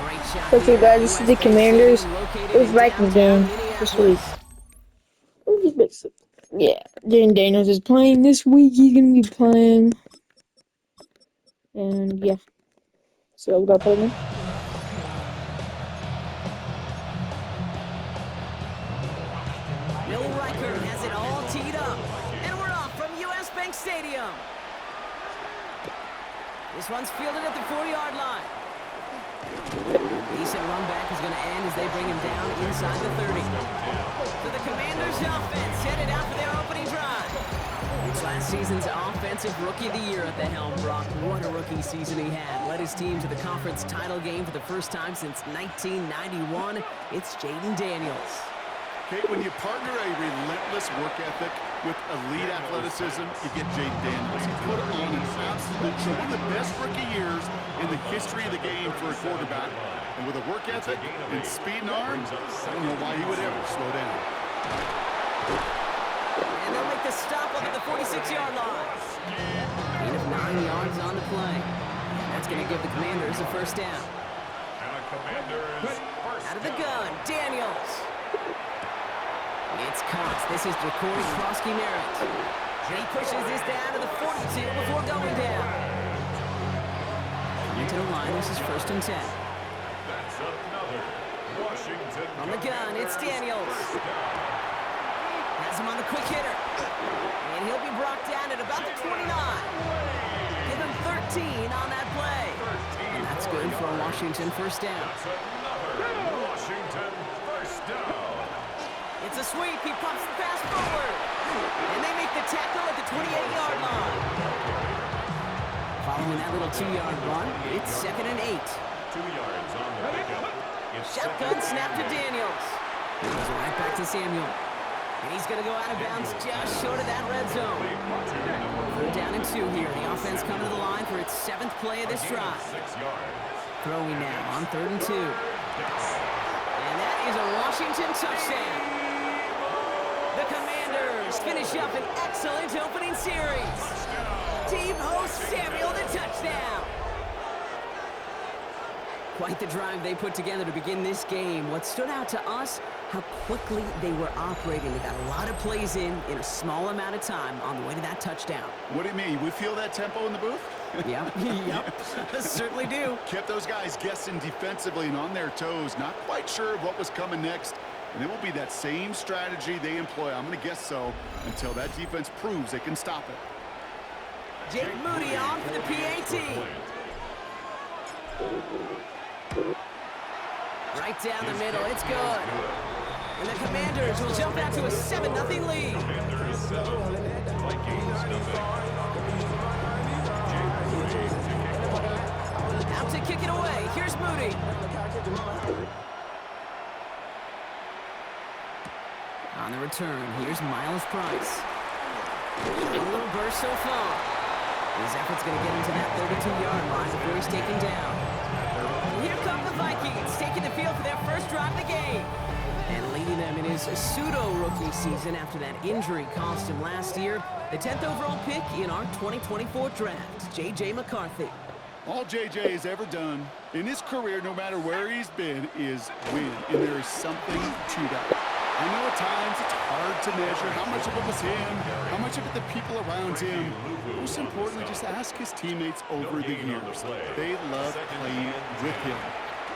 What's up, guys? This is the Commanders with Vikings game this week. Yeah, Jaden Daniels is playing this week. He's gonna be playing, and yeah. So we gotta play him. Bill Riker has it all teed up, and we're off from U.S. Bank Stadium. This one's fielded at the 40-yard line. Decent run back is going to end as they bring him down inside the 30. So the Commanders' offense headed out for their opening drive. It's last season's Offensive Rookie of the Year at the helm, Brock. What a rookie season he had. Led his team to the conference title game for the first time since 1991. It's Jaden Daniels. Okay, when you partner a relentless work ethic with elite athleticism, you get Jaden Daniels. He put on an absolute show. One of the best rookie years in the history of the game for a quarterback. And with a work ethic and speed and arm, I don't know why he would ever slow down. And they'll make the stop up at the 46-yard line. Gain of 9 yards on the play. That's going to give the Commanders a first down. Out of the gun, Daniels. It's caught. This is Jacory Krosky-Merritt. And he pushes this down to the 42 before going down. Into the line, this is 1st and 10. On the gun, it's Daniels. Has him on the quick hitter. And he'll be brought down at about the 29. Give him 13 on that play. And that's good for a Washington first down. Washington first down. It's a sweep. He pops the pass forward. And they make the tackle at the 28-yard line. Following that little 2-yard run, it's 2nd and 8. 2 yards on the pickup. Shotgun snap to Daniels. He goes right back to Samuel. And he's going to go out of bounds just short of that red zone. 3rd down and 2 here. The offense coming to the line for its 7th play of this drive. 6 yards. Throwing now on 3rd and 2. And that is a Washington touchdown. The Commanders finish up an excellent opening series. Team host Samuel the touchdown. Quite the drive they put together to begin this game. What stood out to us, how quickly they were operating. They got a lot of plays in a small amount of time on the way to that touchdown. What do you mean? We feel that tempo in the booth? Yep, certainly do. Kept those guys guessing defensively and on their toes. Not quite sure of what was coming next. And it will be that same strategy they employ, I'm going to guess so, until that defense proves they can stop it. Jake Moody on for the PAT. Right down the middle, it's good. And the Commanders will jump out to a 7-0 lead. Out to kick it away, here's Moody. On the return, here's Miles Price. A little burst so far. His effort's going to get him to that 32-yard line before he's taken down. Here come the Vikings, taking the field for their first drive of the game. And leading them in his pseudo-rookie season after that injury cost him last year. The 10th overall pick in our 2024 draft, J.J. McCarthy. All J.J. has ever done in his career, no matter where he's been, is win. And there is something to that. I know at times it's hard to measure how much of it was him, how much of it the people around him. Most importantly, just ask his teammates over the years. They love playing with him.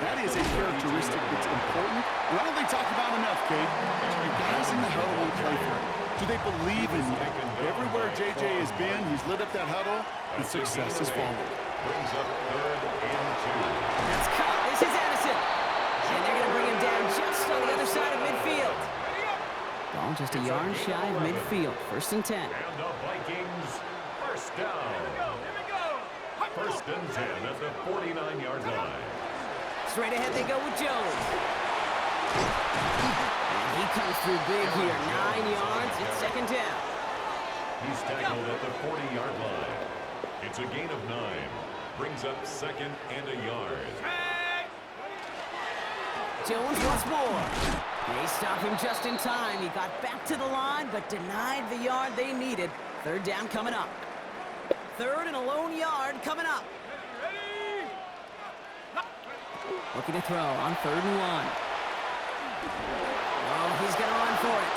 That is a characteristic that's important. And I don't think talked about enough, Kate. The guys in the huddle want to play for him. Do they believe in him? Everywhere J.J. has been, he's lit up that huddle, and success has followed. Brings up 3rd and 2. That's caught. This is Addison. And they're going to bring him down just on the other side of midfield. Ball just a yard shy of midfield. 1st and 10. And the Vikings first down. 1st and 10 at the 49-yard line. Straight ahead they go with Jones. And he comes through big here. 9 yards. It's 2nd down. He's tackled at the 40-yard line. It's a gain of 9. Brings up 2nd and a yard. Jones once more. They stop him just in time. He got back to the line, but denied the yard they needed. 3rd down coming up. 3rd and a lone yard coming up. Looking to throw on 3rd and 1. Oh, he's going to run for it.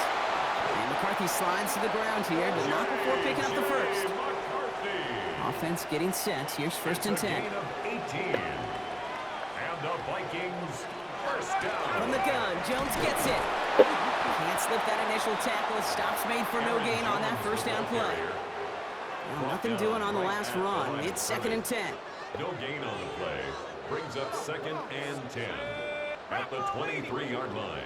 And McCarthy slides to the ground here, but not before picking up the first. Offense getting set. Here's 1st and 10. And the Vikings first down. From the gun, Jones gets it. Can't slip that initial tackle. Stops made for no gain on that first down play. Well, nothing doing on the last run. It's 2nd and 10. No gain on the play. Brings up 2nd and 10 at the 23-yard line.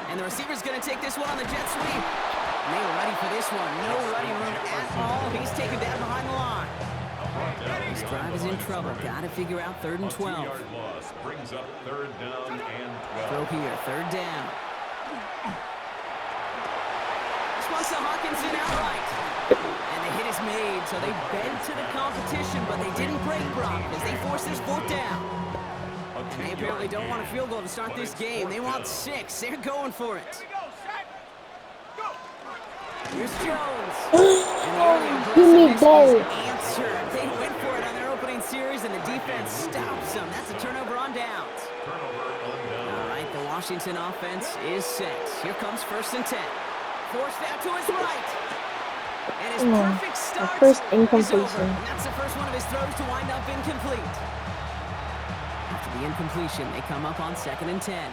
And the receiver's going to take this one on the jet sweep. And they were ready for this one. No running room at all. He's taken down behind the line. This drive is in trouble. Got to figure out 3rd and 12. A 2-yard loss brings up 3rd down and 12. Throw here, 3rd down. This one's to Hawkinson outright. And the hit is made, so they bend to the competition, but they didn't break Brock as they force this 4th down. And they apparently don't want a field goal to start this game. They want 6. They're going for it. Here's Jones. Give me goal. Answered. They went for it on their opening series, and the defense stops them. That's a turnover on downs. All right, the Washington offense is set. Here comes 1st and 10. Forced out to his right. And his perfect start first is incompletion. over. And that's the first one of his throws to wind up incomplete. After the incompletion, they come up on 2nd and 10.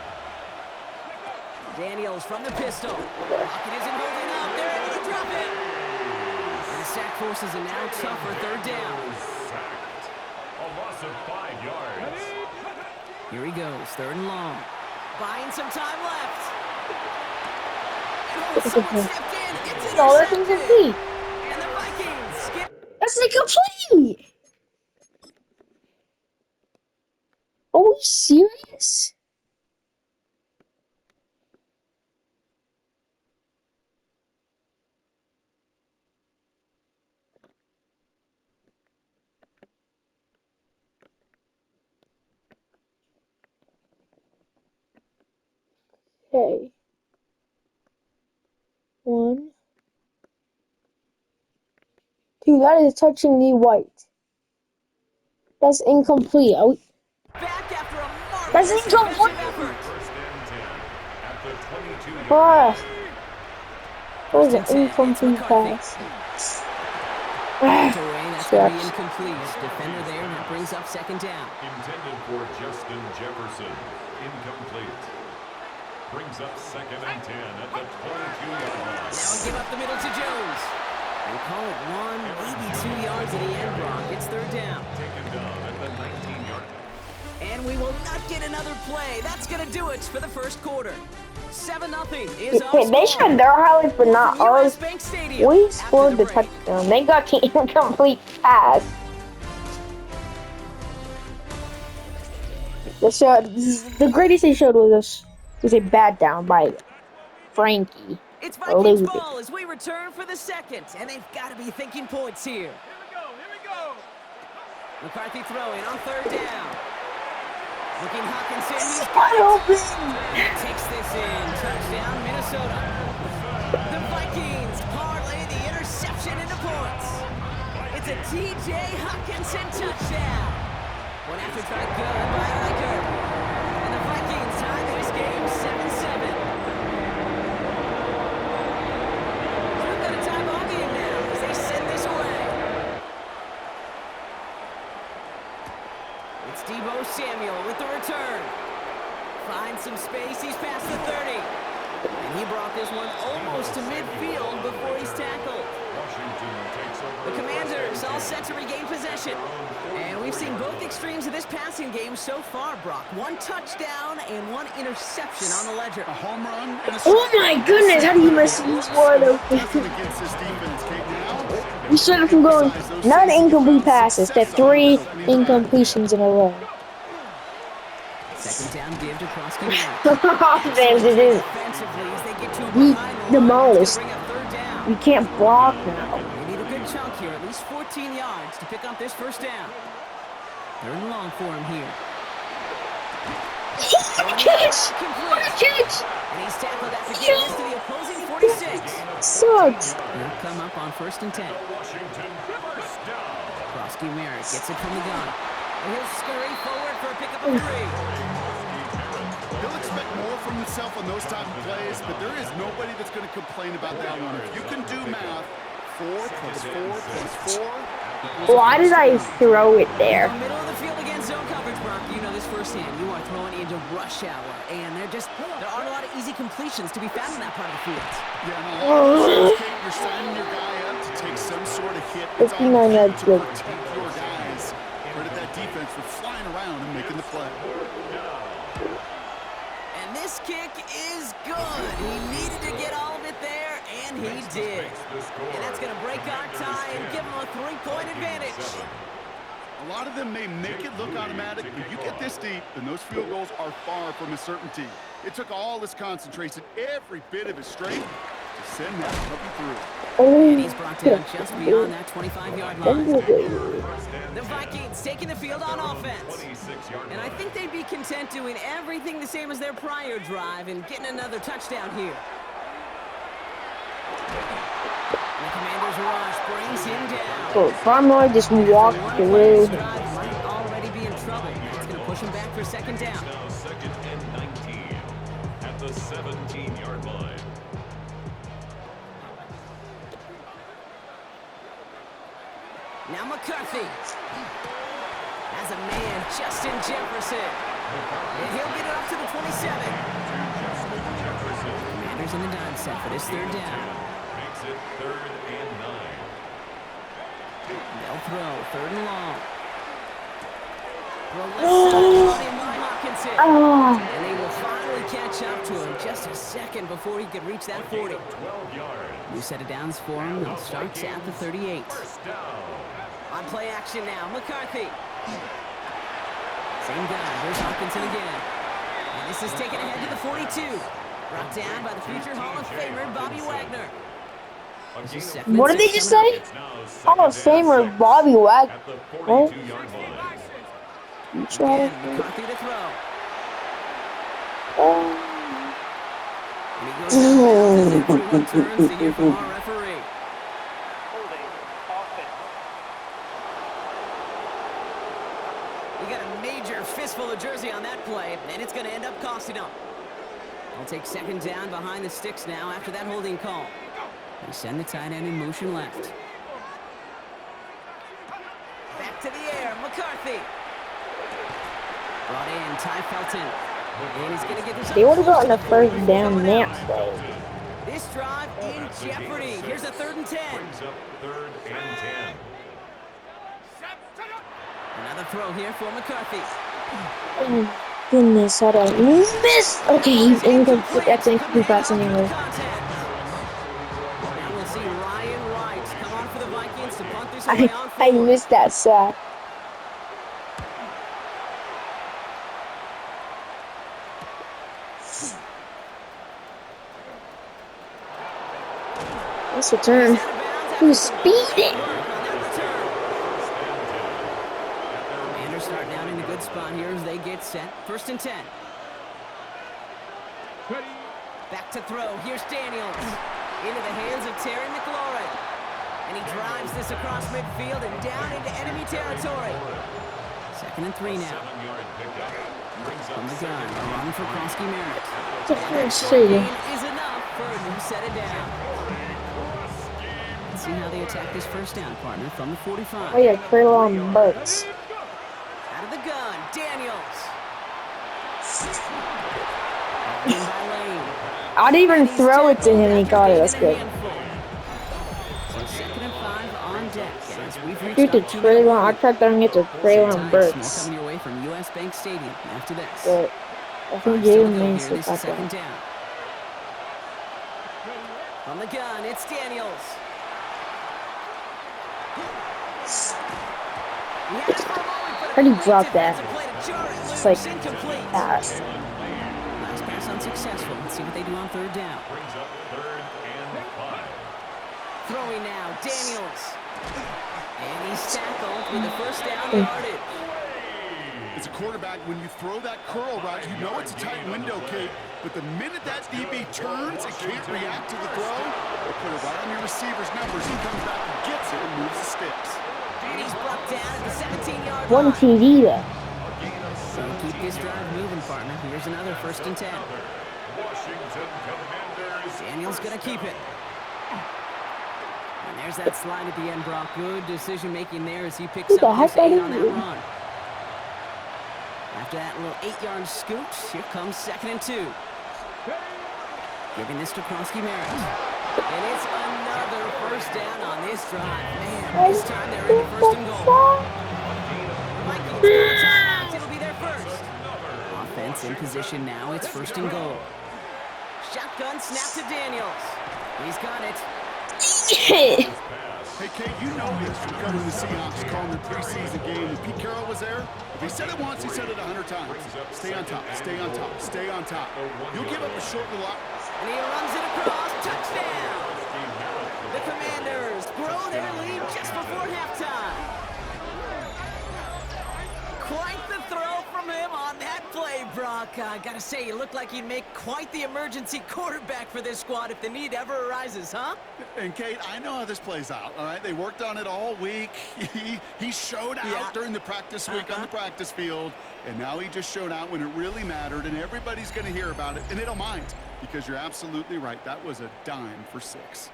Daniels from the pistol. Lockett isn't holding up. They're able to drop it. And the sack forces a now tougher 3rd down. Sacked. A loss of 5 yards. Here he goes, 3rd and long. Buying some time left. And someone stepped in. It's No, that's intercepted. incomplete. And the Vikings skip. That's incomplete. Are we serious? Okay. 1, 2. That is touching the white. That's incomplete. Back after a That's marvelous incomplete. defensive effort. 1st and 10 at the 22-yard Bruh. That was First an and 10, incomplete it's pass. Away, that's going to be Shucks. incomplete. Defender there, and that brings up 2nd down. intended for Justin Jefferson. Incomplete. Brings up 2nd and 10 at the 22-yard line. Now give up the middle to Jones. They call it 1, maybe 2 yards at the end, Brock. It's 3rd down. Taken down at the 19-yard line. And we will not get another play. That's going to do it for the first quarter. 7-0 is our They score. showed their highlights, but not From ours. US Bank Stadium We after scored the break. touchdown. They got the incomplete pass. The greatest they showed was a bad down by Frankie. It's Vikings Lose it. ball as we return for the second, and they've got to be thinking points here. Here we go. McCarthy throwing on 3rd down. Looking Hawkinson, he's Wide open. takes this in. Touchdown, Minnesota. The Vikings parlay the interception into points. It's a T.J. Hawkinson touchdown. One after try good by Riker. And the Vikings tie this game 7-7. So we've got a tie ball game now as they send this away. It's Deebo Samuel with the return. Finds some space. He's past the 30. And he brought this one almost to midfield before he's tackled. Washington takes over. The Commanders all set to regain possession. And we've seen both extremes of this passing game so far, Brock. 1 touchdown and 1 interception on the ledger. A home run and a Oh my goodness, how do you miss these wide Nothing open? against this defense, Kate. Now, We started from going 9 incomplete passes to 3 incompletions in a row. 2nd down give to Krosky. Offense, it is. Defensively, as they get to a We behind the demolished. line, it's gonna bring up 3rd down. We can't block now. They need a good chunk here, at least 14 yards to pick up this first down. 3rd and long for him here. Catch! What a catch! And he's tackled after getting this to the opposing 46. Sucks. They'll come up on 1st and 10. Washington first down. Krosky Merrick gets it from the gun. And he'll scurry forward for a pickup of 3. from himself on those type of plays, but there is nobody that's going to complain about that one. If you can do math, 4 plus 4 plus 4. Why did I throw it there? Middle of the field against zone coverage, Brock. You know this firsthand. You are throwing into rush hour, and there aren't a lot of easy completions to be found in that part of the field. Yeah, no, you're signing your guy up to take some sort of hit. It's 59 yards to good. protect your guys. Credit that defense for flying around and making the play. And this kick is good. He needed to get all of it there, and he did. And that's going to break our tie and give him a 3-point advantage. A lot of them may make it look automatic, but you get this deep, and those field goals are far from a certainty. It took all his concentration, every bit of his strength, to send that puppy through. And he's brought down just beyond that 25-yard line. The Vikings taking the field on offense. And I think they'd be content doing everything the same as their prior drive and getting another touchdown here. The Commanders' rush brings him down. So Farmer just walked through. Might already be in trouble. That's going to push him back for second down. Now second and 19 at the 17-yard line. Now McCarthy has a man, Justin Jefferson. And he'll get it up to the 27. Commanders in the dime set for this third down. Makes it 3rd and 9. They'll throw, 3rd and long. And they will finally catch up to him just a second before he could reach that 40. 12 yards. New set of downs for him. They'll start at the 38. First down. On play action now, McCarthy. Same guy, here's Hawkinson again. And this is taken ahead to the 42. Brought down by the future Hall of Famer, Bobby Wagner. What did they just say? Hall of Famer Bobby Wagner. At the What? 42-yard line. You try And McCarthy to throw. And he goes down everyone turns to hear from our referee. We got a major fistful of jersey on that play, and it's going to end up costing him. They'll take second down behind the sticks now after that holding call. They send the tight end in motion left. Back to the air, McCarthy. Brought in, Ty Felton. And he's going to get this. They would have gotten a first down that play. This drive in jeopardy. Here's a 3rd and 10. Brings up 3rd and 10. Another throw here for McCarthy. Oh, goodness, how did I miss? Okay, he's incomplete. That's incomplete pass anyway. Now we'll see Ryan Wright come on for the Vikings to punt this away on I forward. missed that sack. Nice return. Who's speeding? Commanders starting out in a good spot here as they get set. 1st and 10. Back to throw. Here's Daniels. Into the hands of Terry McLaurin. And he drives this across midfield and down into enemy territory. 2nd and 3 now. 7-yard pickup. Brings From up the gun, a run for Krosky Merritt. It's a first Short shooting. gain is enough for a new set of down. Let's see how they attack this first down, partner, from the 45. Oh yeah, Traylon Burks. Out of the gun, Daniels. In by Lane. I didn't even throw it to him. He caught it. That's good. So 2nd and 5 on deck. As we've reached Dude, to our 2-minute Traylon. I mark. tried throwing it to Traylon More Burks, coming your way from US Bank Stadium after this. but I think Still Jalen to go Mays here. took This is that 2nd one. down. From the gun, it's Daniels. How do you drop that? It's like pass. Last pass unsuccessful. Let's see what they do on 3rd down. brings up 3rd and 5. Throwing now, Daniels. And he's tackled with the first down yardage. As a quarterback, when you throw that curl route, you know it's a tight window, Kate. But the minute that DB turns and can't react to the throw, they put it right on your receiver's numbers. He comes back and gets it and moves the sticks. And he's brought down at the 17-yard line. One TD though. So keep this drive moving, partner. Here's another 1st and 10. Washington Commanders. Daniel's going to keep it. And there's that slide at the end, Brock. Good decision-making there as he picks Who the up heck his 8 are on that you? run. After that little 8-yard scoot, here comes 2nd and 2. Giving this to Kronsky Merritt. And it's another first down on this drive. Man, this time they're in 1st and goal. Vikings call timeouts. It'll be their first. Offense in position now. It's 1st and goal. Shotgun snap to Daniels. He's got it. Hey, Kate, you know this from covering the Seahawks, calling the preseason game. When Pete Carroll was there, if he said it once, he said it 100 times. Stay on top, stay on top, stay on top. You'll give up a short little... And he runs it across. Touchdown! The Commanders grow their lead just before halftime. Quite the throw from him on that play, Brock. I gotta say, you look like you'd make quite the emergency quarterback for this squad if the need ever arises, huh? And, Kate, I know how this plays out, all right? They worked on it all week. He showed out during the practice week on the practice field, and now he just showed out when it really mattered, and everybody's going to hear about it, and they don't mind, because you're absolutely right. That was a dime for 6.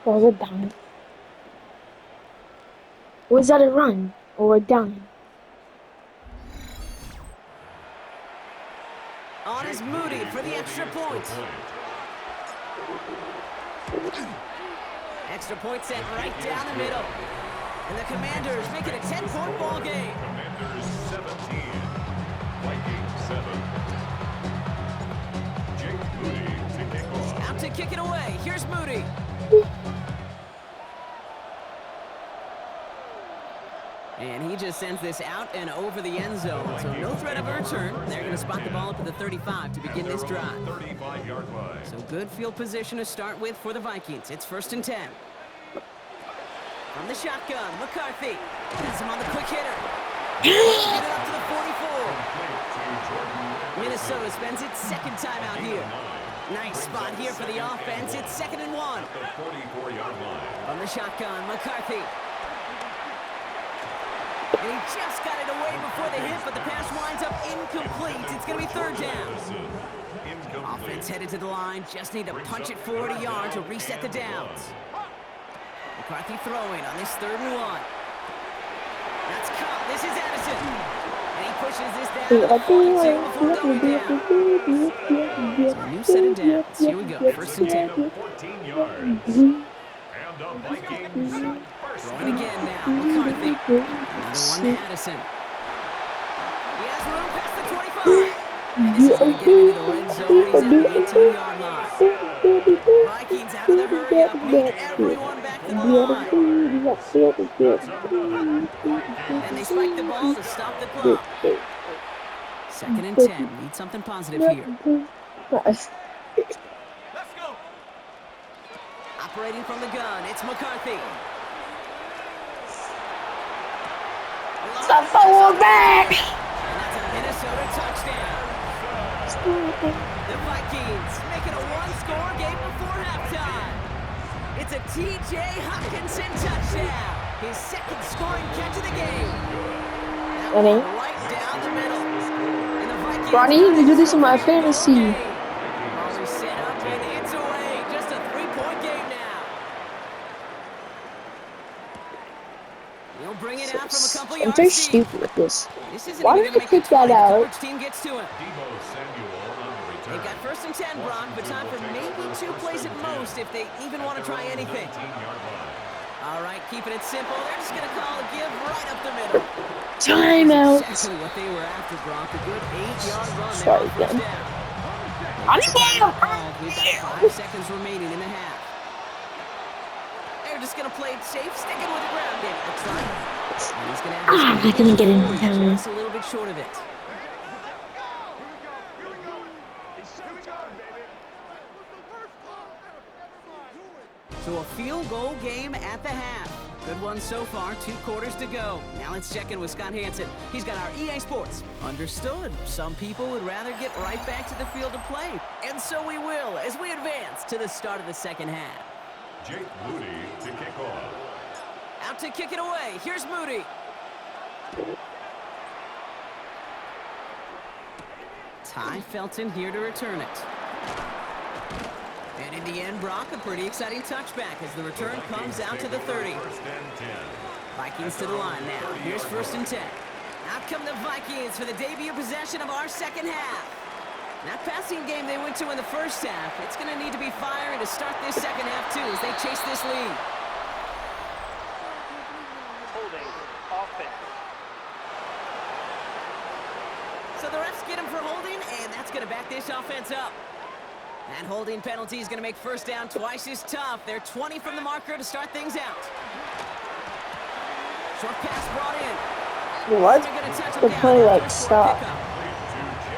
Was a dime. Was that a run or a dime? On is Moody for the extra point. Extra point sent right down the middle. And the Commanders make it a 10-point ball game. Commanders 17, Vikings 7. Jake Moody to kick off. Out to kick it away. Here's Moody. And he just sends this out and over the end zone. So no threat of a return. They're going to spot the ball up at the 35 to begin this drive. 35-yard line. So good field position to start with for the Vikings. It's 1st and 10. From the shotgun, McCarthy. Has him on the quick hitter. Get it up to the 44. Minnesota spends its 2nd time out here. Nice spot here for the offense. It's 2nd and 1. The 44-yard line. From the shotgun, McCarthy. And he just got it away before the hit, but the pass winds up incomplete. It's going to be 3rd down. Offense headed to the line. Just need to punch it 40 yards to reset the downs. McCarthy throwing on this 3rd and 1. That's caught. This is Addison. And he pushes this down to the 42 before going down. So a new set of downs. Here we go. 1st and 10. 14 yards. And the Vikings Throwing again now. McCarthy. Another one to Addison. He has room past the 25. And this is going to get him into the red zone. He's at the 18-yard line. Vikings out of the hurry up. Need everyone back to the line. And they spike the ball to stop the clock. 2nd and 10. Need something positive here. Operating from the gun, it's McCarthy. The forward back! And that's a Minnesota touchdown. The Vikings make it a 1-score game before halftime. It's a T.J. Hockenson touchdown. His 2nd scoring catch of the game. That one right down the middle. And the Vikings Bro, I need to do this in my fantasy. Ball is set up and it's away. Just a 3-point game now. He'll bring it out from a couple yards I'm very deep. stupid with this. This isn't Why even did going I to make pick the 20. that The out? coverage team gets to him. Debo Samuel on the return. They've got 1st and 10, Brock, but time for maybe 2 plays at most if they even want to try anything. 19-yard line. All right, keeping it simple. They're just going to call a give right up the middle. Timeout. Exactly what they were after, Brock. A good 8-yard run there Sorry, on 1st Ben. down. I'm We've got 5 seconds remaining in the half. They're just going to play it safe, sticking with the ground game, it looks like. And he's going to have I couldn't get in time. just a little bit short of it. So a field goal game at the half. Good one so far, 2 quarters to go. Now let's check in with Scott Hansen. He's got our EA Sports. Understood. Some people would rather get right back to the field to play. And so we will as we advance to the start of the 2nd half. Jake Moody to kick off. Out to kick it away. Here's Moody. Ty Felton here to return it. And in the end, Brock, a pretty exciting touchback as the return comes out to the 30. Vikings to the line now. Here's 1st and 10. Out come the Vikings for the debut possession of our second half. That passing game they went to in the first half, it's going to need to be firing to start this second half, too, as they chase this lead. Holding offense. So the refs get him for holding, and that's going to back this offense up. That holding penalty is going to make 1st down twice as tough. They're 20 from the marker to start things out. Short pass brought in. What? The play like stopped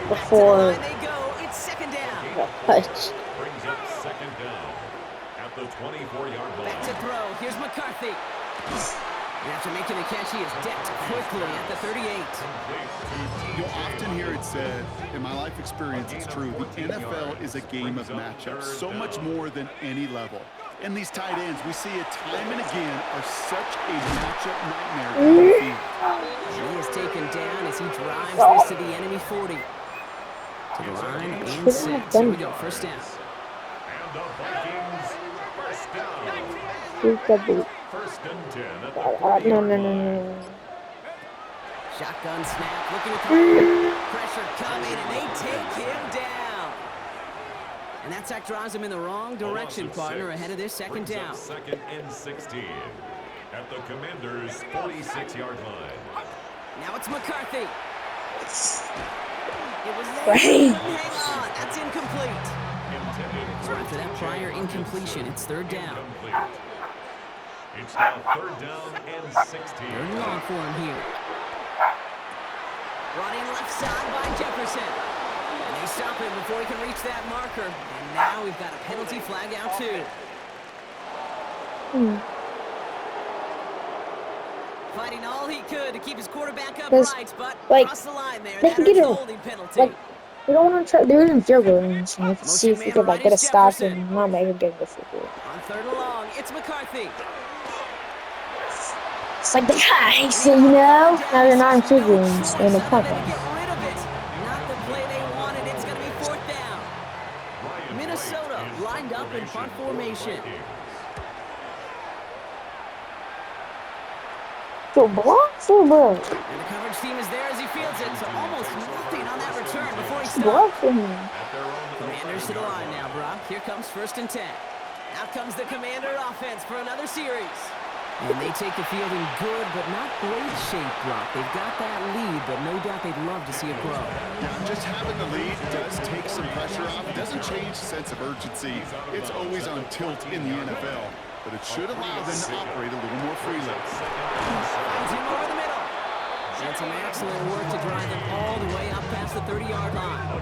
before They go. It's 2nd down. the touch. Brings up 2nd down at the 24-yard line. Back to throw. Here's McCarthy. And after making the catch, he is decked quickly at the 38. You'll often hear it said, in my life experience, it's true, the NFL is a game of matchups, so much more than any level. And these tight ends, we see it time and again, are such a matchup nightmare on the field. He is taken down as he drives this to the enemy 40. To the line and set. Here we go, 1st down. And the Vikings, 1st down. Shoot the boot. 1st and 10 at the No. Shotgun snap, looking at the pressure coming, and they take him down. And that sack drives him in the wrong direction, partner, ahead of this 2nd down. 2nd and 16 at the Commanders' 46-yard line. Now it's McCarthy. It was there. Hang on. That's incomplete. So after that prior incompletion, it's 3rd down. Incomplete. It's now 3rd down and 16. 3rd and long for him here. Running left side by Jefferson. And they stop him before he can reach that marker. And now we've got a penalty flag out too. Fighting all he could to keep his quarterback upright, but like, across the line there, they that can is get the him. holding penalty. Like, we don't want to try. They're in field goal range, so we have to see if we could like get a stop and not make him get the field goal. On 3rd and long, it's McCarthy. It's like the guys, so you know. Now they're not in field goal range in the punt. Get rid of it. Not the play they wanted. It's going to be 4th down. Minnesota lined up in punt formation. So block for block. And the coverage team is there as he fields it. So almost nothing on that return before he Block stops. for him. Commanders to the line now, Brock. Here comes 1st and 10. Out comes the Commander offense for another series. And they take the field in good but not great shape, Brock. They've got that lead, but no doubt they'd love to see it grow. Yeah, just having the lead does take some pressure off. It doesn't change the sense of urgency. It's always on tilt in the NFL, but it should allow them to operate a little more freely. Finds him over the middle. And some excellent work to drive them all the way up past the 30-yard line.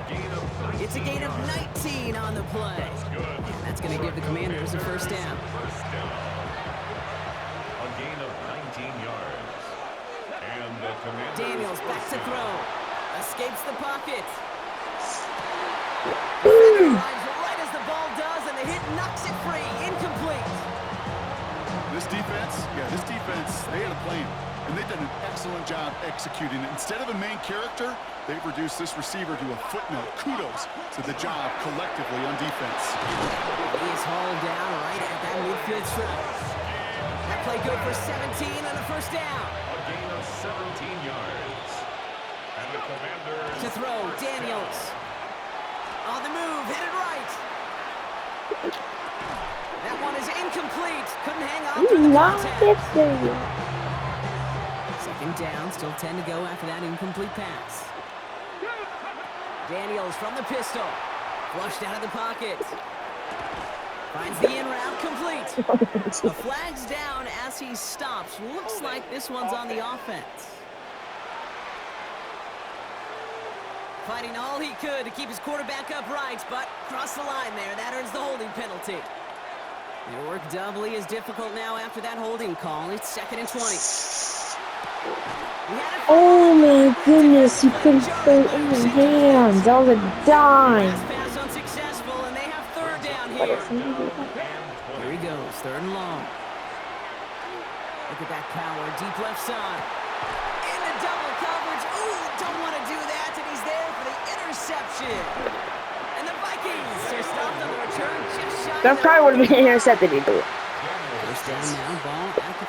It's a gain of 19 on the play. And that's going to give the Commanders a 1st down. A gain of 19 yards. And the Commanders... Daniels back to throw. Escapes the pocket. Defender arrives right as the ball does, and the hit knocks it free. Incomplete. This defense, they had a plan, and they've done an excellent job executing it. Instead of a main character, they've reduced this receiver to a footnote. Kudos to the job collectively on defense. He is hauled down right at that midfield stripe. That play good for 17 on a 1st down. A gain of 17 yards. And the Commanders... To throw, Daniels. On the move, headed right. That one is incomplete. Couldn't hang on through the contact. 2nd down, still 10 to go after that incomplete pass. Daniels from the pistol. Flushed out of the pocket. Finds the in route complete. The flag's down as he stops. Looks like this one's on the offense. Fighting all he could to keep his quarterback upright, but across the line there, that earns the holding penalty. Their work doubly is difficult now after that holding call. It's 2nd and 20. Oh my goodness, you couldn't throw it in his hands. That was a dime. Pass unsuccessful, and they have 3rd down here. Here he goes, 3rd and long. Look at that power, deep left side. Into double coverage. Ooh, don't want to do that, and he's there for the interception. interception. And the Vikings are stopped on the return just shy That of their probably would have 40. been intercepted either. First down now, ball at the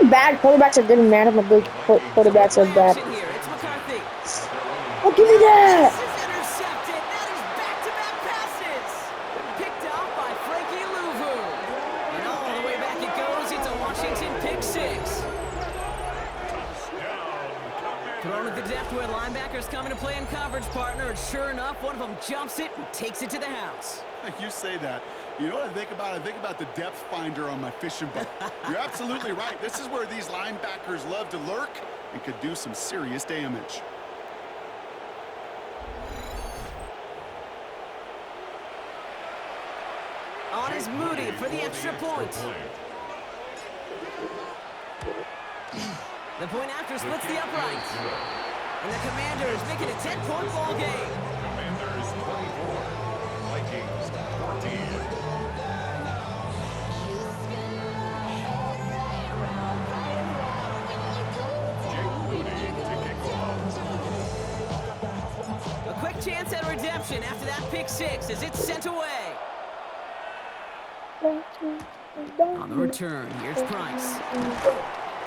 33. Bad quarterbacks are good and bad. I'm a good quarterbacks are Play bad. action here. It's McCarthy. Oh, give me that! This is intercepted. That is back-to-back passes. Picked off by Frankie Louvu. And all the way back it goes. It's a Washington pick six. Thrown at the depth where linebackers coming to play in coverage, partner. And sure enough, one of them jumps it and takes it to the house. You say that. You know what I think about? I think about the depth finder on my fishing boat. You're absolutely right. This is where these linebackers love to lurk and could do some serious damage. On is Moody for the extra point. The point after splits the upright. And the Commanders make it a 10-point ball game. Commanders 24, Vikings 14. A quick chance at redemption after that pick six as it's sent away. On the return, here's Price.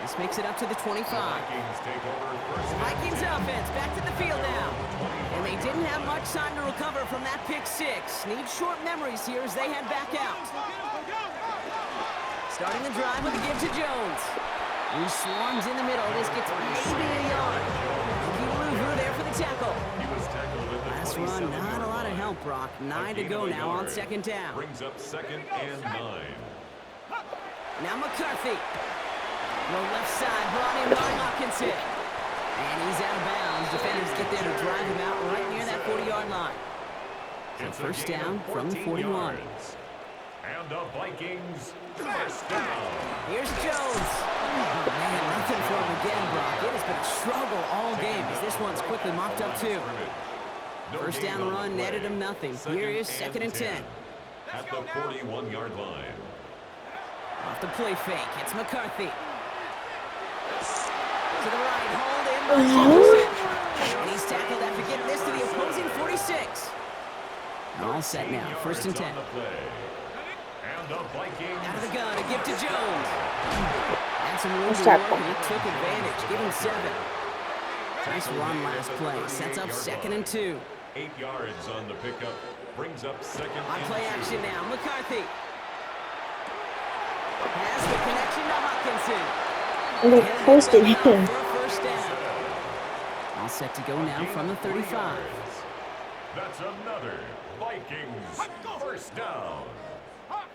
This makes it up to the 25. Vikings take over first. Vikings offense back to the field now. And they didn't have much time to recover from that pick six. Need short memories here as they head back out. Starting the drive with a give to Jones. He swarms in the middle. This gets maybe a yard. Louvu there for the tackle. He was tackled at the Last 27 run, not a lot of help, Brock. 9 to go now on second down. Brings up second and 9. Now McCarthy. No left side, brought in by Hawkinson. And he's out of bounds. Defenders get there to drive him out right near that 40-yard line. So It's a first gain down of from the 14 41. yards. And the Vikings first down. Here's Jones. Oh, man, nothing for him again, Brock. It has been a struggle all game as this one's quickly mopped up too. First down run netted him nothing. Here is second and 10. At the 41-yard line. Off the play fake, it's McCarthy. To the right, hauled in by Jefferson. And he's tackled after getting this to the opposing 46. All set now, first and 10. On the play. And the Vikings Out of the gun, a give to Jones. Had some room to that? work, and he took advantage. Give him 7. Nice run last play. Sets up second and 2. 8 yards on the pickup. Brings up second On and play 2. action now, McCarthy. Has the connection to Hawkinson. And they posted him. For a first down. All set to go now from the 35. That's another Vikings first down.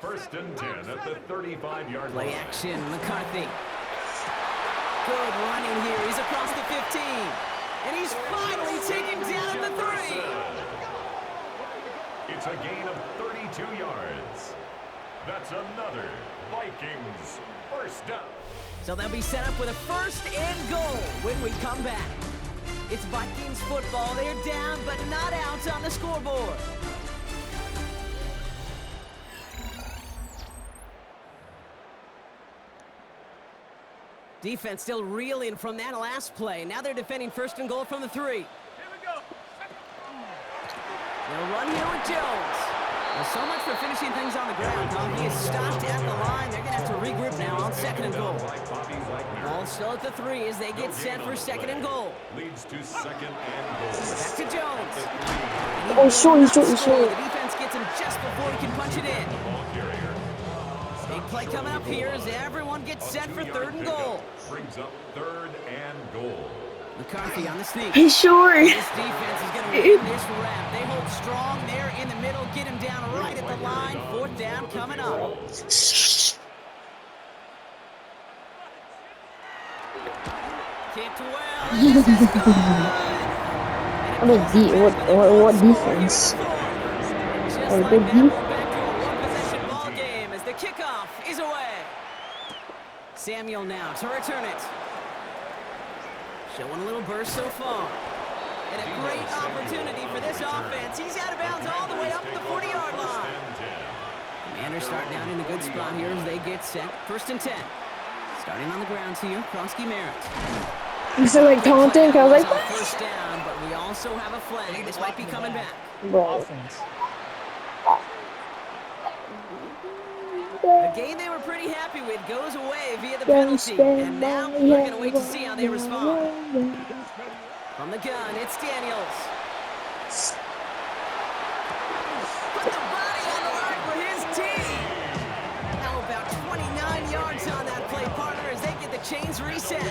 First and 10 at the 35-yard line. Play action, McCarthy. Good running here. He's across the 15. And he's finally taken down at the 3. It's a gain of 32 yards. That's another Vikings first down. So they'll be set up with a first and goal when we come back. It's Vikings football. They're down, but not out on the scoreboard. Defense still reeling from that last play. Now they're defending first and goal from the 3. They'll run here with Jones. Well, so much for finishing things on the ground, Tom. He is stopped at the line. They're going to have to regroup now on second and goal. Ball still at the 3 as they get set for second and goal. Leads to second and goal. Back to Jones. Oh, short. The defense gets him just before he can punch it in. Ball carrier. Big play coming up here as everyone gets set for third and goal. Brings up third and goal. McCarthy on the sneak. He's short. This defense is going to win this rep. They hold strong there in the middle, get him down right at the line. Fourth down coming up. Kicked well, and this is good. What defense? Just Oh, like good that, defense. we're back to a one-possession ball game as the kickoff is away. Samuel now to return it. Showing a little burst so far. And a great opportunity for this offense. He's out of bounds all the way up the 40-yard line. Commanders starting out in a good spot here as they get set. First and 10. Starting on the ground here, Krosky Merritt. He's like taunting. I was like, On first down, but we also have a flag. This might be coming back. bro. Offense. A game they were pretty happy with goes away via the penalty. And now we're going to wait to see how they respond. From the gun, it's Daniels. Put the body on the line for his team. How about 29 yards on that play, partner, as they get the chains reset.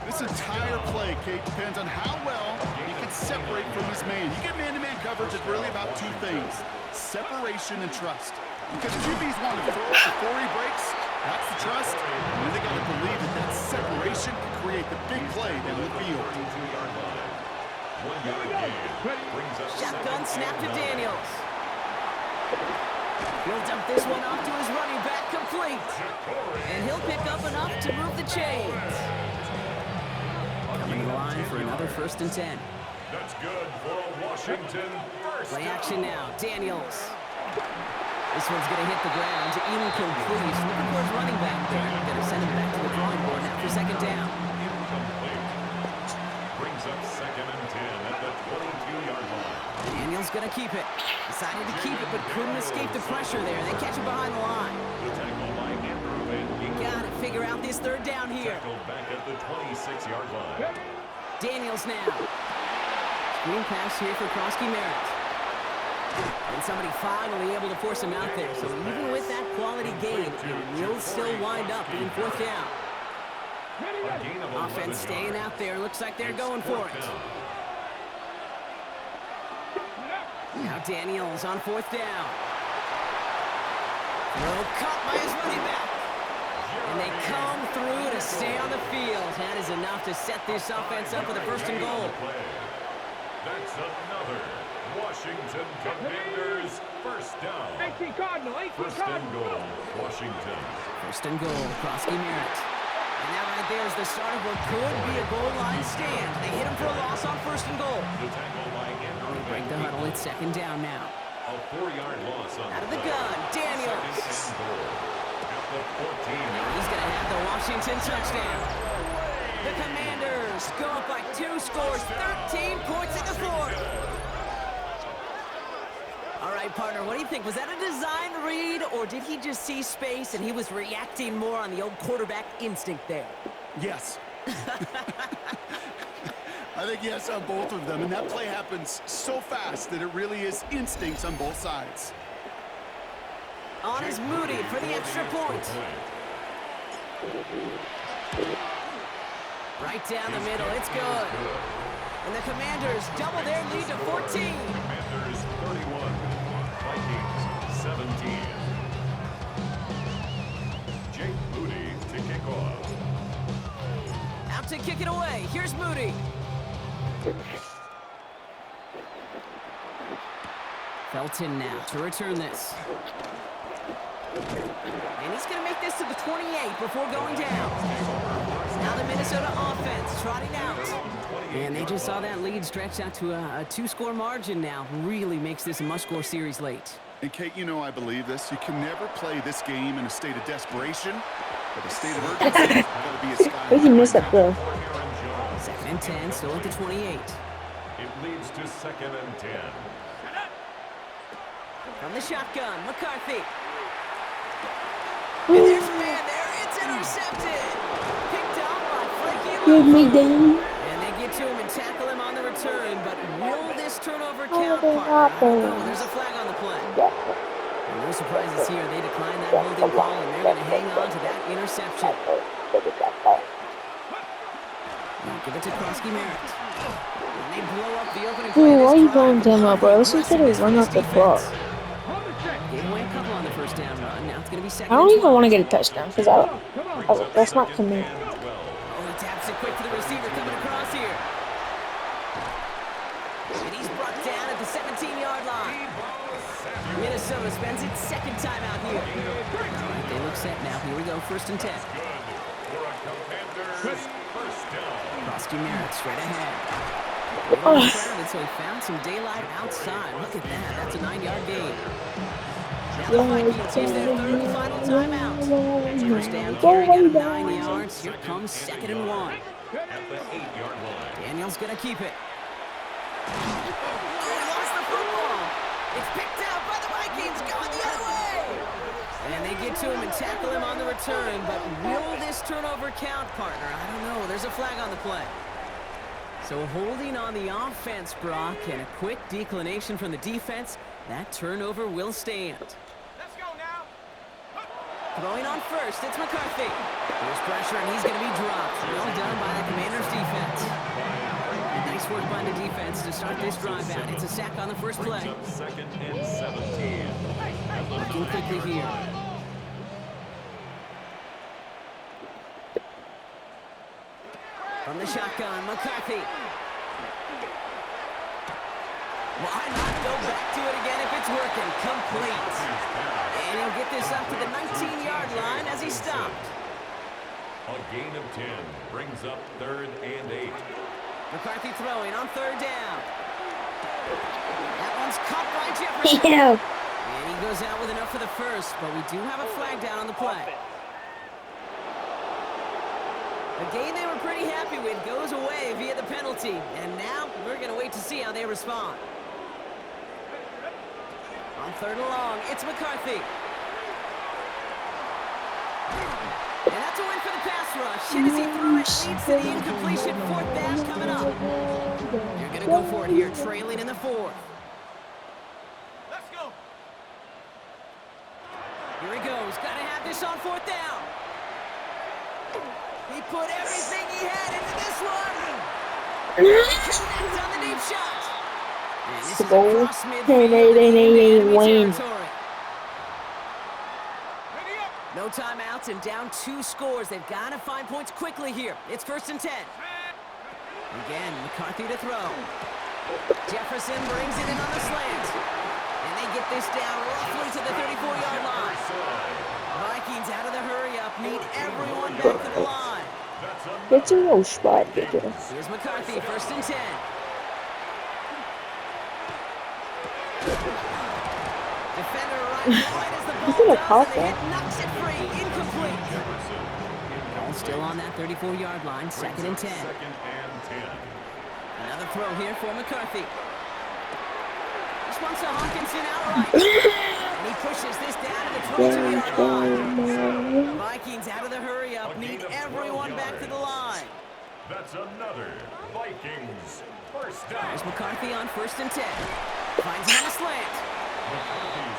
This entire play, Kate, depends on how well he can separate from his man. You get man-to-man coverage, it's really about two things: separation and trust. Because QBs want to throw it before he breaks, that's the trust. And then they got to believe that that separation can create the big play down the field. 1 yard gain. Brings up Shotgun snap to Daniels. He'll dump this one off to his running back, complete. And he'll pick up enough to move the chains. Coming to the line for another 1st and 10. That's good for a Washington first. Play action now, Daniels. This one's going to hit the ground, incomplete. Looking for his running back there. Going to send him back to the drawing board now for 2nd down. Incomplete. Brings up 2nd and 10 at the 22-yard line. Daniels going to keep it. Decided to keep it, but couldn't escape the pressure there. They catch it behind the line. The tackle by Andrew Van Ginkel. Got to figure out this 3rd down here. Tackled back at the 26-yard line. Daniels now. Screen pass here for Krosky Merritt. And somebody finally able to force him out there. So even with that quality gain, it will still wind up being 4th down. A gain of 11 Offense staying yards. out there. Looks like they're going for it. Down. Now Daniels on 4th down. Throw caught by his running back. And they come through to stay on the field. That is enough to set this offense up with a 1st and goal. That's another Washington Commanders first down. 18 Cardinal, 18 First and goal, Washington. 1st and goal, Krosky Merritt. And that right there is the start of what could be a goal line stand. They hit him for a loss on 1st and goal. The tackle by Andrew Break the Van huddle, Ginkel. it's 2nd down now. A 4-yard loss on Out of the play. gun, Daniels. 2nd and goal at the 14. He's going to have the Washington touchdown. The Commanders go up by 2 scores, 13 points in the 4th. All right, partner, what do you think? Was that a design read, or did he just see space and he was reacting more on the old quarterback instinct there? Yes. I think yes on both of them, and that play happens so fast that it really is instincts on both sides. On is Moody for the extra point. Right down the middle, it's good. And the Commanders double their lead to 14. Commanders 31, Vikings 17. Jake Moody to kick off. Out to kick it away. Here's Moody. Felton now to return this. And he's going to make this to the 28 before going down. Now the Minnesota offense trotting out. And they just saw that lead stretch out to a 2-score margin now. Really makes this a must-score series late. And Kate, you know I believe this. You can never play this game in a state of desperation, but a state of urgency. Got to be a sky. How did he miss that throw? 2nd and 10, still at the 28. It leads to 2nd and 10. From the shotgun, McCarthy. And there's a man there. It's intercepted. Picked off by Frankie Give me Lou. down. And they get to him and tackle him on the return. But will this turnover Oh, count, they partner? happened. No, there's a flag on the play. And no surprises here. They decline that holding call, and they're going to hang on to that interception. Now give it to Krosky Merritt. And they blow up the opening play. Dude, of why this are you drive going with to him up, bro? Let's just get a aggressiveness run from off the this clock. defense. Gave away a couple on the 1st down run. Now it's going to be 2nd I don't and even 12. want to get a touchdown because that's not to me. Oh, he taps it quick to the receiver coming across here. And he's brought down at the 17-yard line. Minnesota spends its 2nd time out here. All right, they look set now. Here we go, 1st and 10. Krosky Merritt straight ahead. So he found some daylight outside. Look at that. That's a 9-yard gain. Now the Vikings use their third and final timeout. First down Go carry, got way him 9 down. yards. Here comes 2nd and 1. At the 8-yard line. Daniel's gonna keep it. Oh, he lost the football. It's picked out by the Vikings, going the other way. And they get to him and tackle him on the return, but will this turnover count, partner? I don't know. There's a flag on the play. So holding on the offense, Brock, and a quick declination from the defense, that turnover will stand. Let's go now. Throwing on first, it's McCarthy. There's pressure, and he's going to be dropped. Well done by the Commanders' defense. And nice work by the defense to start this drive out. It's a sack on the first play. Brings up 2nd and 17. Looking quickly here. From the shotgun, McCarthy. Why not go back to it again if it's working? Complete. And he'll get this up to the 19-yard line as he stopped. A gain of 10 brings up 3rd and 8. McCarthy throwing on 3rd down. That one's caught by Jefferson. Yeah. And he goes out with enough for the first, but we do have a flag down on the play. A game they were pretty happy with goes away via the penalty. And now we're going to wait to see how they respond. On 3rd and long, it's McCarthy. And that's a win for the pass rush. And as he threw it, leads to the incompletion. 4th down coming up. They're going to go for it here, trailing in the 4th. Let's go. Here he goes. Got to have this on 4th down. He put everything he had into this one. Connects on the deep shot. And this is across midfield in enemy territory. No timeouts and down 2 scores. They've got to find points quickly here. It's 1st and 10. Again, McCarthy to throw. Jefferson brings it in on the slant. And they get this down roughly to the 34-yard line. Vikings out of the hurry-up, need everyone back to the line. It's a low spot, ridiculous. Here's McCarthy, 1st and 10. Defender right as the ball does, and the hit knocks it free, incomplete. Ball still on that 34-yard line, 2nd and 10. 2nd and 10. Another throw here for McCarthy. This one's to Hawkinson outright. And he pushes this down to the 22-yard line. Vikings out of the hurry-up, need everyone back to the line. That's another Vikings first down. There's McCarthy on 1st and 10. Finds him on a slant.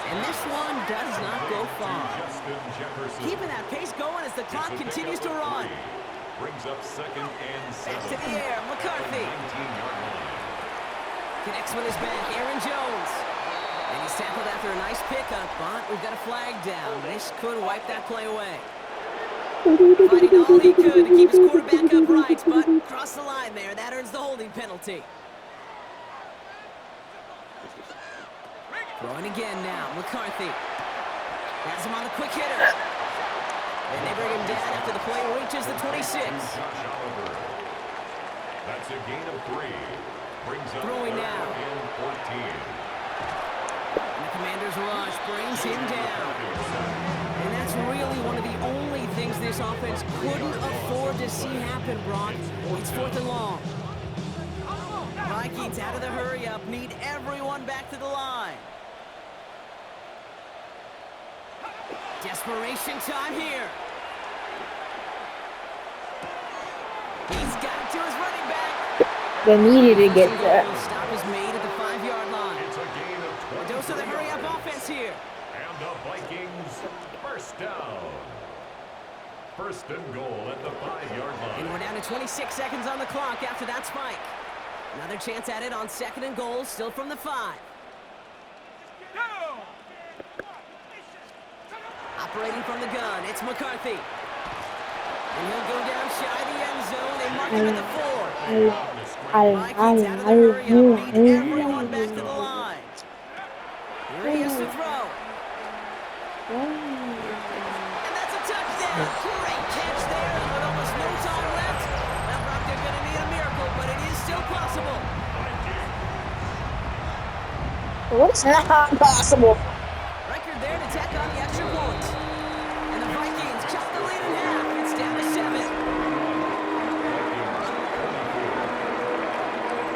And this one does not go far. Justin Jefferson. Keeping that pace going as the clock continues to run. Brings up 2nd and 7. Back to the air, McCarthy. 19-yard line. Connects with his back, Aaron Jones. And he's tackled after a nice pickup, but we've got a flag down. This could wipe that play away. Fighting all he could to keep his quarterback upright, but crossed the line there. That earns the holding penalty. Throwing again now, McCarthy. Has him on the quick hitter. And they bring him down after the play reaches the 26. Josh Oliver. That's a gain of 3. Brings up Throwing 3rd now. and 14. And the Commanders rush brings him down. And that's really one of the only things this offense couldn't afford to see happen, Brock. It's 4th and long. Vikings out of the hurry-up, need everyone back to the line. Desperation time here. He's got it to his running back. They needed to get that. Stop is made at the 5-yard line. It's a gain of A dose of the 20. hurry-up offense here. And the Vikings first down. 1st and goal at the 5-yard And we're line. down to 26 seconds on the clock after that spike. Another chance at it on 2nd and goal, still from the 5. Operating from the gun, it's McCarthy. And he'll go down shy of the end zone. They mark him at the 4. Vikings out of the hurry-up, need everyone back to the line. Here he is to throw. And that's a touchdown. Great catch there, and with almost no time left. Well, Brock, they're going to need a miracle, but it is still possible. What's not possible? Record there to on the extra point. And the Vikings chop the lead in half. It's down to 7.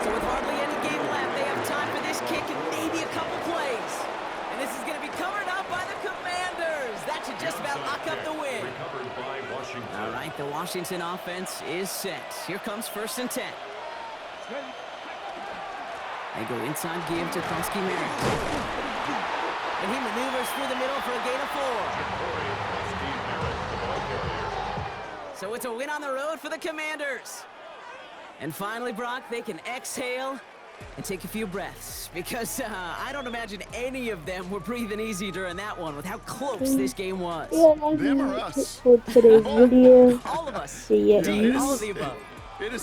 So with hardly any game left, they have time for this kick and maybe a couple plays. And this is going to be covered up by the Commanders. That should just about lock up the win. Recovered by Washington. All right, the Washington offense is set. Here comes 1st and 10. They go inside give to Kronsky Merritt. And he maneuvers through the middle for a gain of 4. So it's a win on the road for the Commanders. And finally, Brock, they can exhale and take a few breaths. Because I don't imagine any of them were breathing easy during that one with how close this game was. Yeah, Them or us? for today's video. All of us. See ya. All of the above. It is